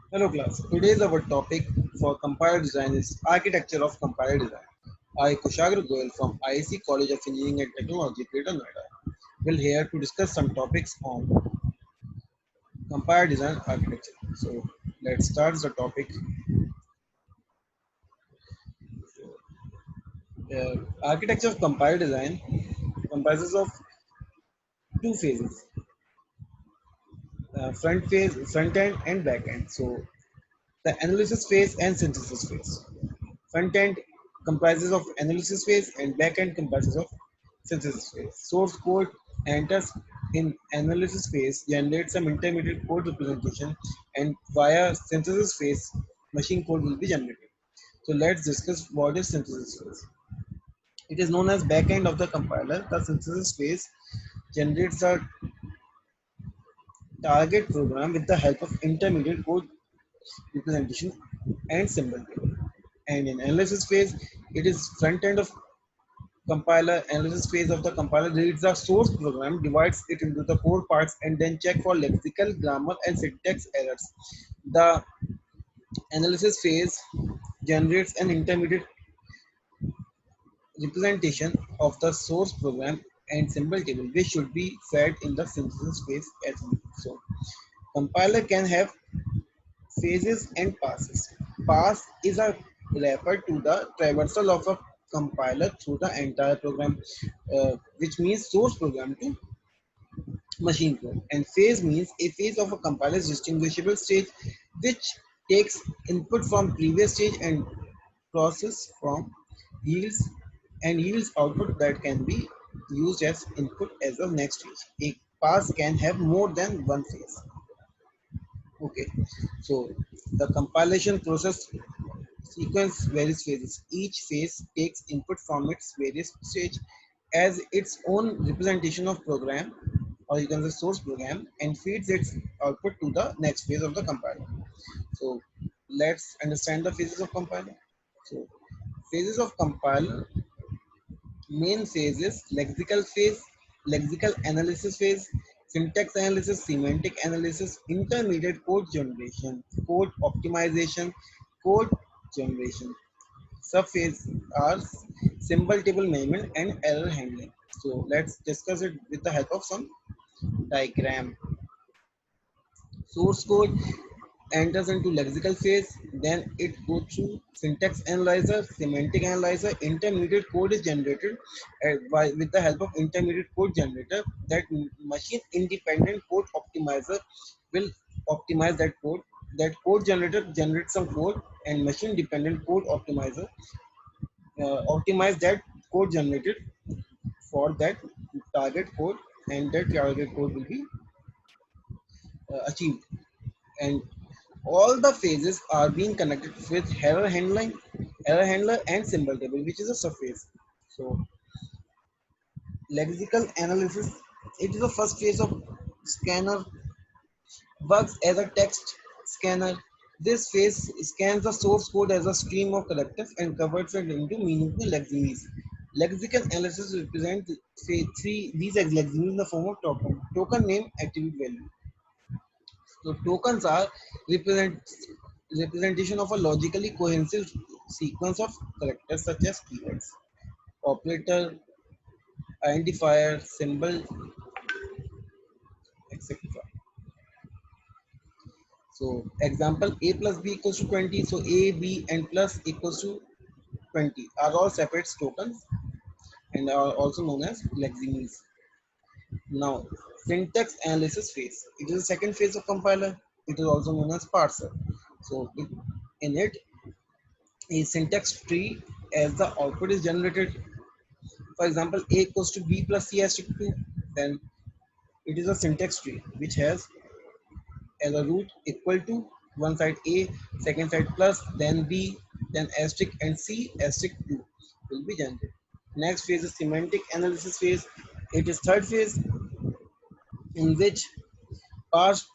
Hello class. Today's our topic for compiler design is architecture of compiler design. I Kushagra Goyal from IIC College of Engineering and Technology, Greater Noida, will here to discuss some topics on compiler design architecture. So let's start the topic. Architecture of compiler design comprises of two phases: front end, and back end. So the analysis phase and synthesis phase. Front end comprises of analysis phase and back end comprises of synthesis phase. Source code enters in analysis phase, generates some intermediate code representation, and via synthesis phase, machine code will be generated. So let's discuss what is synthesis phase. It is known as back end of the compiler. The synthesis phase generates a target program with the help of intermediate code representation and symbol table. And in analysis phase, it is front end of compiler analysis phase of the compiler reads the source program, divides it into the four parts, and then check for lexical, grammar, and syntax errors. The analysis phase generates an intermediate representation of the source program and symbol table, which should be fed in the synthesis phase as well. So, compiler can have phases and passes. Pass is a refer to the traversal of a compiler through the entire program, which means source program to machine code. And phase means a phase of a compiler's distinguishable stage, which takes input from previous stage and process from yields yields output that can be used as input as the next stage. A pass can have more than one phase. Okay, so the compilation process sequence various phases. Each phase takes input from its various stage as its own representation of program, or you can say source program, and feeds its output to the next phase of the compiler. So let's understand the phases of compiler. So phases of compiler: main phases: lexical phase, lexical analysis phase, syntax analysis, semantic analysis, intermediate code generation, code optimization, code generation. Subphase are symbol table management and error handling. So let's discuss it with the help of some diagram. Source code enters into lexical phase, then it goes through syntax analyzer, semantic analyzer. Intermediate code is generated with the help of intermediate code generator. That machine independent code optimizer will optimize that code. That code generator generates some code, and machine dependent code optimizer optimize that code generated for that target code, and that target code will be achieved. And all the phases are being connected with error handler and symbol table, which is a subphase. So lexical analysis, it is the first phase of scanner, works as a text scanner. This phase scans the source code as a stream of characters and converts it into meaningful leximes. Lexical analysis represents say three these leximes in the form of token. Token name, attribute value. So tokens are represent representation of a logically cohesive sequence of characters such as keywords, operator, identifier, symbol, etc. So example: a plus b equals to 20. So a, b, and plus equals to 20 are all separate tokens and are also known as leximes. Now, syntax analysis phase. It is the second phase of compiler. It is also known as parser. So in it, a syntax tree as the output is generated. For example, a equals to b plus c asterisk 2. Then it is a syntax tree which has as a root equal to one side a, second side plus, then b, then asterisk and c asterisk 2 will be generated. Next phase is semantic analysis phase. It is third phase in which parse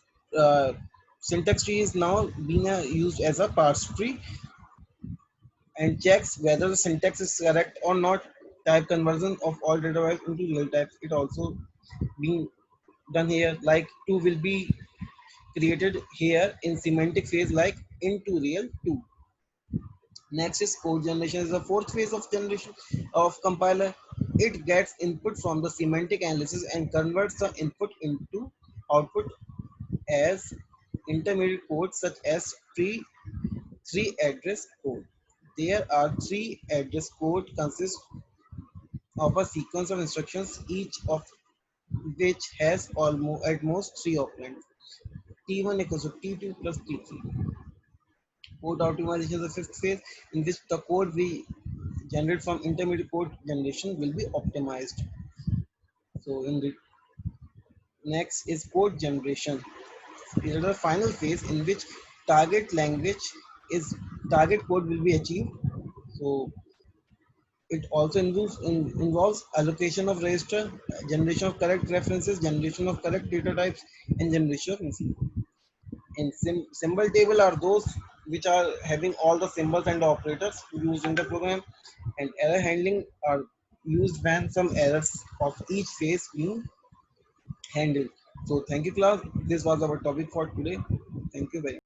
syntax tree is now being used as a parse tree and checks whether the syntax is correct or not. Type conversion of all data types into real types. It also being done here. Like 2 will be created here in semantic phase like into real 2. Next is code generation is the fourth phase of generation of compiler. It gets input from the semantic analysis and converts the input into output as intermediate code such as three address code. There are three address code consists of a sequence of instructions, each of which has almost at most three operands. T1 equals to T2 plus T3. Code optimization is the fifth phase in which the code we generate from intermediate code generation will be optimized. So in the next is code generation. This is the final phase in which target language is target code will be achieved. So it also involves allocation of register, generation of correct references, generation of correct data types, and generation of and symbol table are those which are having all the symbols and the operators used in the program, and error handling are used when some errors of each phase being handled. So thank you class. This was our topic for today. Thank you very much.